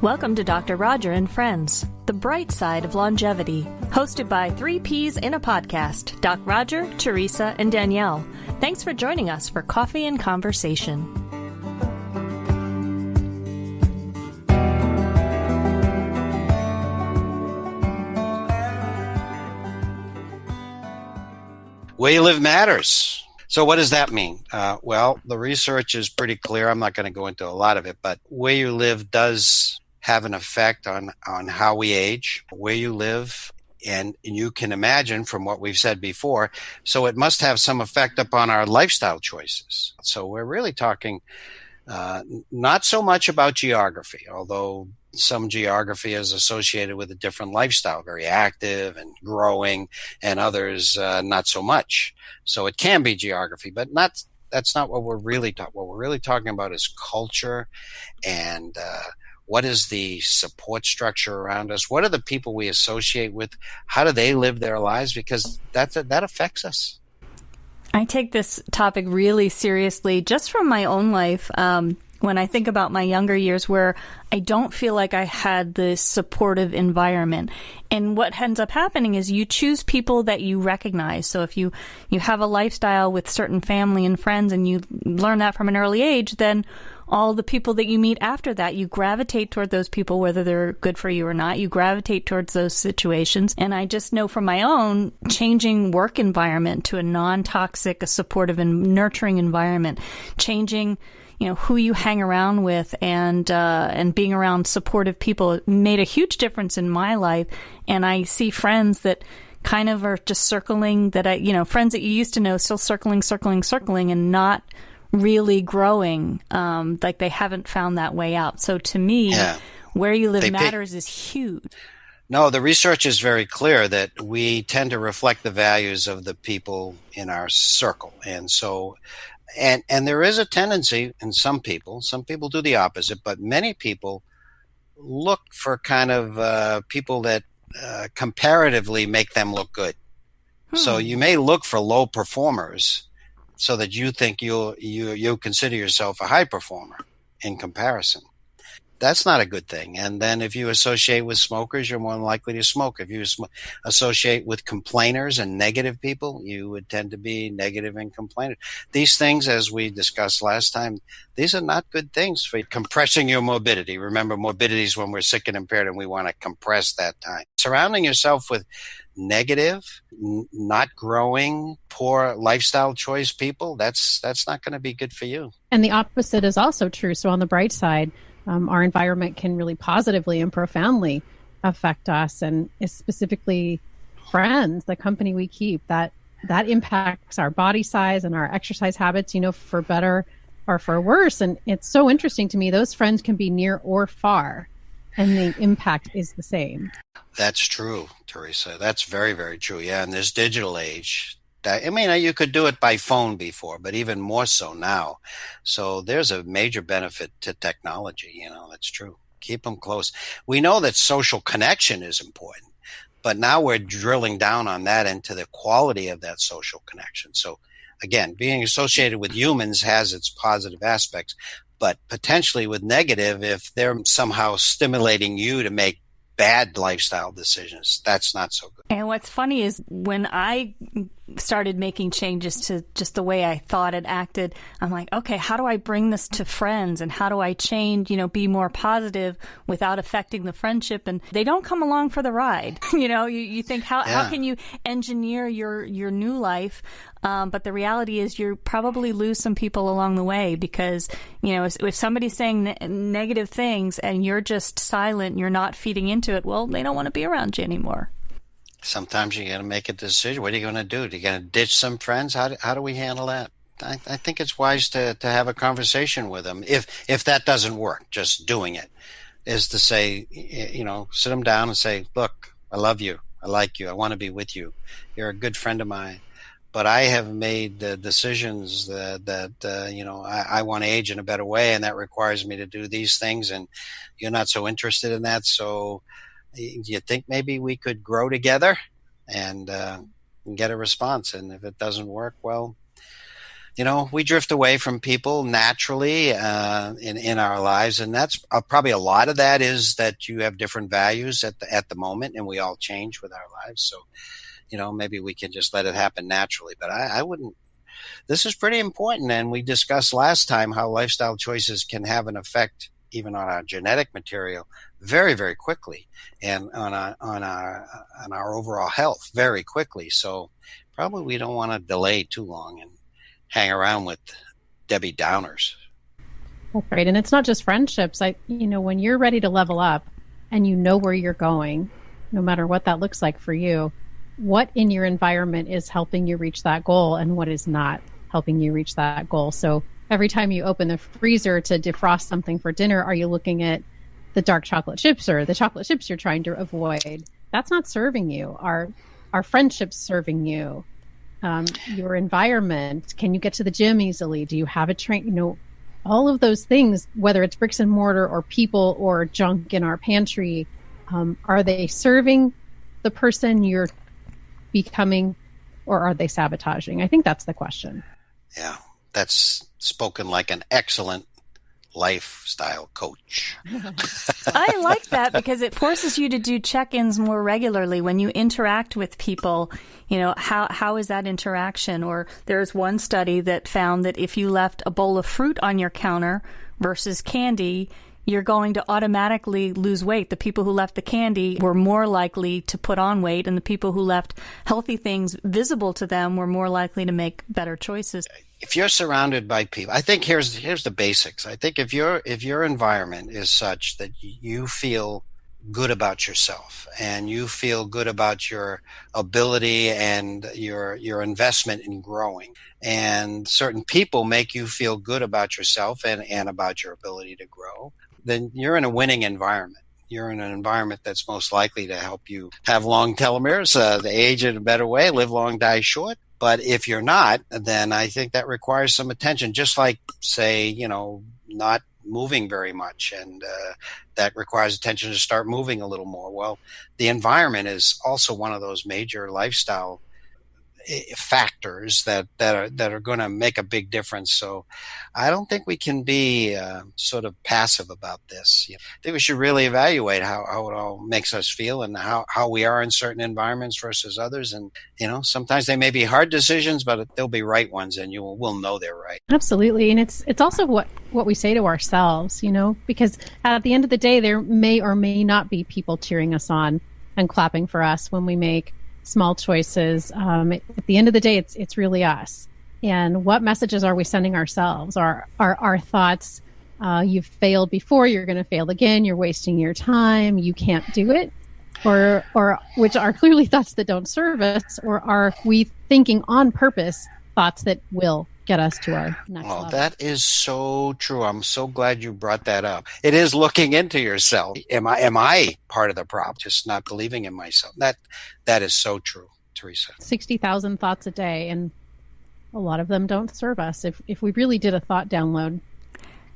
Welcome to Dr. Roger and Friends, the bright side of longevity, hosted by 3 Ps in a podcast, Doc Roger, Teresa, and Danielle. Thanks for joining us for Coffee and Conversation. Where you live matters. So what does that mean? Well, the research is pretty clear. I'm not going to go into a lot of it, but where you live does have an effect on how we age, where you live, and you can imagine from what we've said before, so it must have some effect upon our lifestyle choices. So we're really talking not so much about geography, although some geography is associated with a different lifestyle, very active and growing, and others not so much. So it can be geography, but that's not what we're really talking. What we're really talking about is culture and what is the support structure around us? What are the people we associate with? How do they live their lives? Because that affects us. I take this topic really seriously just from my own life. When I think about my younger years where I don't feel like I had this supportive environment. And what ends up happening is you choose people that you recognize. So if you have a lifestyle with certain family and friends and you learn that from an early age, then all the people that you meet after that, you gravitate toward those people, whether they're good for you or not. You gravitate towards those situations. And I just know from my own changing work environment to a non-toxic, a supportive and nurturing environment, changing who you hang around with and being around supportive people made a huge difference in my life. And I see friends that kind of are just circling friends that you used to know still circling and not really growing, like they haven't found that way out. So to me, where you live matters is huge. No, the research is very clear that we tend to reflect the values of the people in our circle. And so And there is a tendency in some people do the opposite, but many people look for kind of people that comparatively make them look good. So you may look for low performers so that you think you consider yourself a high performer in comparison. That's not a good thing. And then if you associate with smokers, you're more likely to smoke. If you associate with complainers and negative people, you would tend to be negative and complainers. These things, as we discussed last time, these are not good things for compressing your morbidity. Remember, morbidity is when we're sick and impaired and we want to compress that time. Surrounding yourself with negative, not growing, poor lifestyle choice people, that's not going to be good for you. And the opposite is also true. So on the bright side, our environment can really positively and profoundly affect us, and specifically friends, the company we keep, that impacts our body size and our exercise habits, for better or for worse. And it's so interesting to me, those friends can be near or far, and the impact is the same. That's true, Teresa. That's very, very true. Yeah, in this digital age, you could do it by phone before, but even more so now. So there's a major benefit to technology. That's true. Keep them close. We know that social connection is important, but now we're drilling down on that into the quality of that social connection. So again, being associated with humans has its positive aspects, but potentially with negative, if they're somehow stimulating you to make bad lifestyle decisions, that's not so good. And what's funny is when I started making changes to just the way I thought and acted, I'm like, okay, how do I bring this to friends, and how do I change, be more positive without affecting the friendship? And they don't come along for the ride. You think, how can you engineer your new life? But the reality is you probably lose some people along the way because, if somebody's saying negative things and you're just silent, you're not feeding into it, well, they don't want to be around you anymore. Sometimes you got to make a decision. What are you going to do? Are you going to ditch some friends? How do we handle that? I think it's wise to have a conversation with them. If that doesn't work, just doing it is to say, sit them down and say, look, I love you. I like you. I want to be with you. You're a good friend of mine. But I have made decisions that I want to age in a better way, and that requires me to do these things, and you're not so interested in that. So you think maybe we could grow together and get a response? And if it doesn't work, well, we drift away from people naturally in our lives, and that's probably a lot of that is that you have different values at the moment, and we all change with our lives. So, maybe we can just let it happen naturally. But I wouldn't. This is pretty important, and we discussed last time how lifestyle choices can have an effect even on our genetic material very, very quickly, and on our overall health very quickly. So probably we don't want to delay too long and hang around with Debbie Downers. That's right. And it's not just friendships. When you're ready to level up and you know where you're going, no matter what that looks like for you, what in your environment is helping you reach that goal and what is not helping you reach that goal. So every time you open the freezer to defrost something for dinner, are you looking at the dark chocolate chips or the chocolate chips you're trying to avoid? That's not serving you. Are friendships serving you? Your environment, can you get to the gym easily? Do you have a train? All of those things, whether it's bricks and mortar or people or junk in our pantry, are they serving the person you're becoming, or are they sabotaging? I think that's the question. Yeah, that's spoken like an excellent lifestyle coach. I like that because it forces you to do check-ins more regularly when you interact with people. How is that interaction? Or there's one study that found that if you left a bowl of fruit on your counter versus candy, you're going to automatically lose weight. The people who left the candy were more likely to put on weight, and the people who left healthy things visible to them were more likely to make better choices. If you're surrounded by people, I think here's the basics. I think if your environment is such that you feel good about yourself and you feel good about your ability and your investment in growing, and certain people make you feel good about yourself and about your ability to grow, then you're in a winning environment. You're in an environment that's most likely to help you have long telomeres, age in a better way, live long, die short. But if you're not, then I think that requires some attention, just like, say, not moving very much, and that requires attention to start moving a little more. Well, the environment is also one of those major lifestyle factors that are going to make a big difference. So I don't think we can be sort of passive about this. I think we should really evaluate how it all makes us feel and how we are in certain environments versus others. And, sometimes they may be hard decisions, but they'll be right ones, and we'll know they're right. Absolutely. And it's also what we say to ourselves, because at the end of the day, there may or may not be people cheering us on and clapping for us when we make small choices. At the end of the day, it's really us. And what messages are we sending ourselves? Are our thoughts, you've failed before, you're going to fail again, you're wasting your time, you can't do it? Or which are clearly thoughts that don't serve us? Or are we thinking on purpose thoughts that will get us to our next level? That is so true. I'm so glad you brought that up. It is looking into yourself. Am I part of the problem? Just not believing in myself. That is so true, Teresa. 60,000 thoughts a day, and a lot of them don't serve us. If we really did a thought download,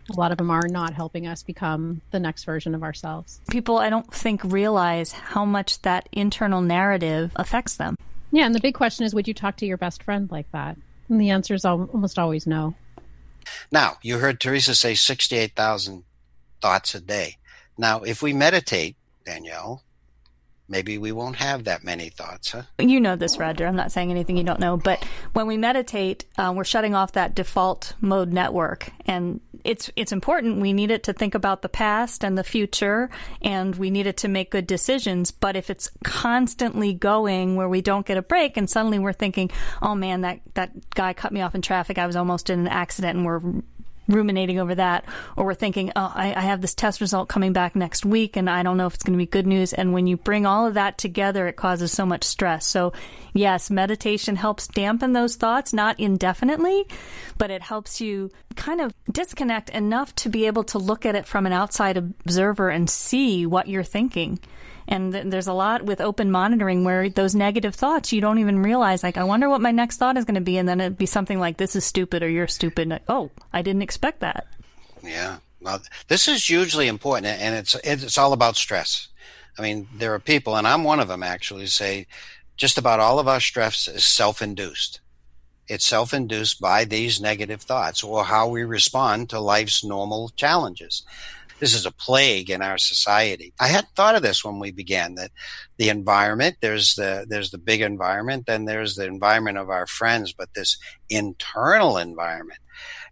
a lot of them are not helping us become the next version of ourselves. People, I don't think, realize how much that internal narrative affects them. Yeah, and the big question is, would you talk to your best friend like that? And the answer is almost always no. Now, you heard Teresa say 68,000 thoughts a day. Now, if we meditate, Danielle, maybe we won't have that many thoughts, huh? You know this, Roger. I'm not saying anything you don't know. But when we meditate, we're shutting off that default mode network. And it's important. We need it to think about the past and the future, and we need it to make good decisions. But if it's constantly going where we don't get a break, and suddenly we're thinking, oh man, that guy cut me off in traffic, I was almost in an accident, and we're ruminating over that, or we're thinking, oh, I have this test result coming back next week and I don't know if it's going to be good news. And when you bring all of that together, it causes so much stress. So yes, meditation helps dampen those thoughts, not indefinitely, but it helps you kind of disconnect enough to be able to look at it from an outside observer and see what you're thinking. And there's a lot with open monitoring where those negative thoughts, you don't even realize, like, I wonder what my next thought is going to be. And then it'd be something like, this is stupid, or you're stupid. And, oh, I didn't expect that. Yeah. Well, this is hugely important, and it's all about stress. I mean, there are people, and I'm one of them actually, say just about all of our stress is self-induced. It's self-induced by these negative thoughts or how we respond to life's normal challenges. This is a plague in our society. I hadn't thought of this when we began, that the environment, there's the big environment, then there's the environment of our friends, but this internal environment.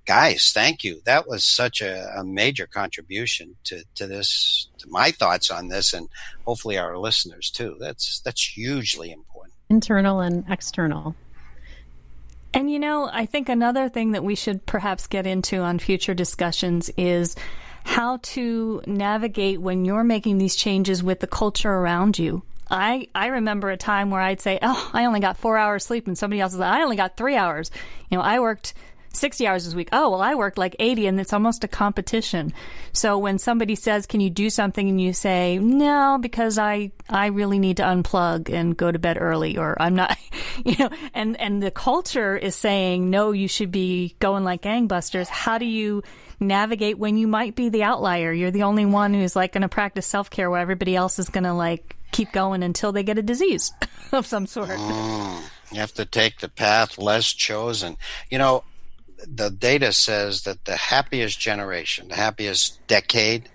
Guys, thank you. That was such a major contribution to this, to my thoughts on this, and hopefully our listeners too. That's hugely important. Internal and external. And I think another thing that we should perhaps get into on future discussions is how to navigate when you're making these changes with the culture around you. I remember a time where I'd say, oh, I only got 4 hours sleep, and somebody else is like, I only got 3 hours. I worked 60 hours this week. Oh, well, I worked like 80, and it's almost a competition. So when somebody says, can you do something? And you say, no, because I really need to unplug and go to bed early, or I'm not, and the culture is saying, no, you should be going like gangbusters. How do you navigate when you might be the outlier? You're the only one who's like going to practice self-care while everybody else is going to like keep going until they get a disease of some sort. You have to take the path less chosen. The data says that the happiest generation, the happiest decade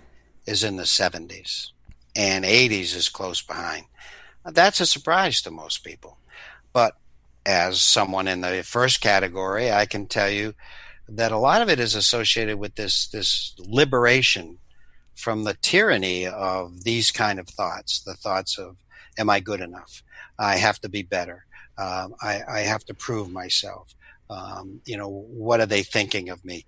is in the 70s, and 80s is close behind. That's a surprise to most people. But as someone in the first category, I can tell you that a lot of it is associated with this liberation from the tyranny of these kind of thoughts, the thoughts of, am I good enough? I have to be better. I have to prove myself. What are they thinking of me?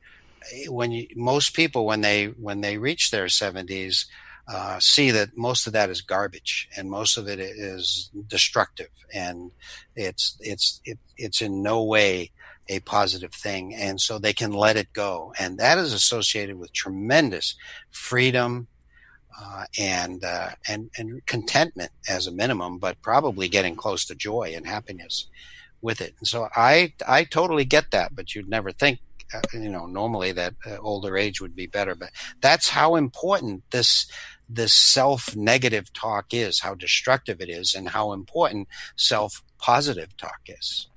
Most people, when they reach their 70s, see that most of that is garbage, and most of it is destructive, and it's in no way a positive thing, and so they can let it go, and that is associated with tremendous freedom and contentment as a minimum, but probably getting close to joy and happiness with it. And so I totally get that, but you'd never think, normally that older age would be better. But that's how important this self-negative talk is, how destructive it is, and how important self-positive talk is.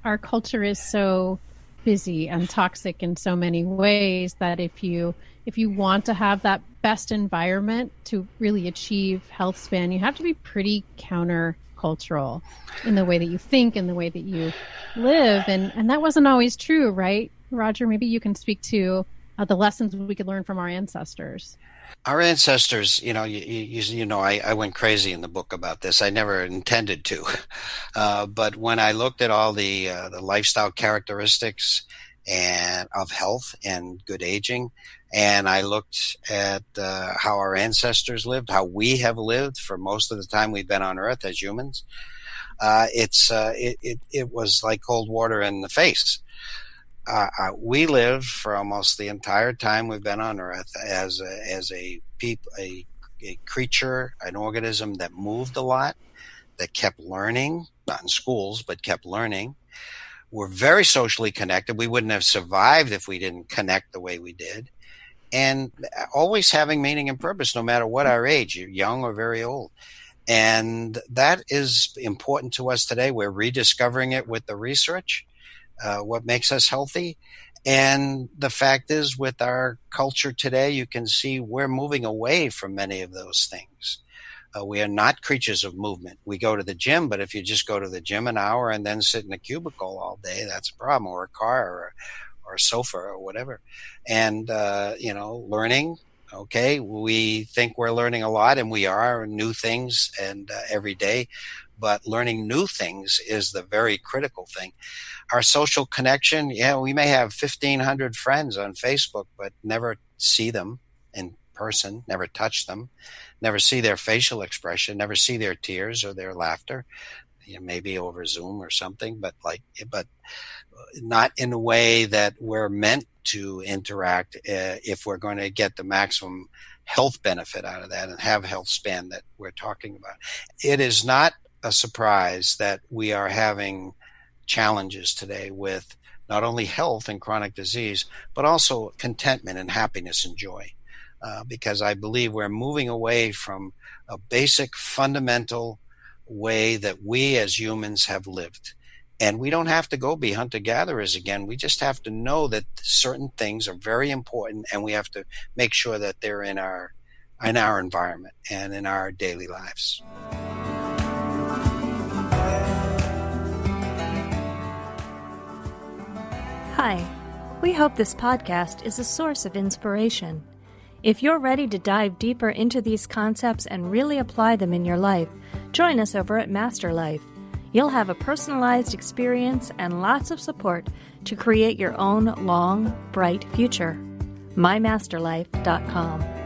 Our culture is so busy and toxic in so many ways that if you want to have that best environment to really achieve health span, you have to be pretty counter-cultural in the way that you think, in the way that you live. And that wasn't always true, right? Roger, maybe you can speak to the lessons we could learn from our ancestors. Our ancestors, I went crazy in the book about this. I never intended to. But when I looked at all the lifestyle characteristics and of health and good aging, and I looked at how our ancestors lived, how we have lived for most of the time we've been on Earth as humans, it was like cold water in the face. We lived for almost the entire time we've been on Earth as a creature, an organism that moved a lot, that kept learning, not in schools, but kept learning. We're very socially connected. We wouldn't have survived if we didn't connect the way we did. And always having meaning and purpose, no matter what our age, you're young or very old. And that is important to us today. We're rediscovering it with the research. What makes us healthy. And the fact is, with our culture today, you can see we're moving away from many of those things. We are not creatures of movement. We go to the gym, but if you just go to the gym an hour and then sit in a cubicle all day, that's a problem, or a car or a sofa or whatever. And, learning, okay, we think we're learning a lot, and we are, new things and every day. But learning new things is the very critical thing. Our social connection, we may have 1,500 friends on Facebook, but never see them in person, never touch them, never see their facial expression, never see their tears or their laughter, maybe over Zoom or something, but not in a way that we're meant to interact if we're going to get the maximum health benefit out of that and have health span that we're talking about. It is not a surprise that we are having challenges today with not only health and chronic disease, but also contentment and happiness and joy. Because I believe we're moving away from a basic fundamental way that we as humans have lived. And we don't have to go be hunter-gatherers again. We just have to know that certain things are very important, and we have to make sure that they're in our environment and in our daily lives. Hi, we hope this podcast is a source of inspiration. If you're ready to dive deeper into these concepts and really apply them in your life, join us over at Master Life. You'll have a personalized experience and lots of support to create your own long, bright future. mymasterlife.com.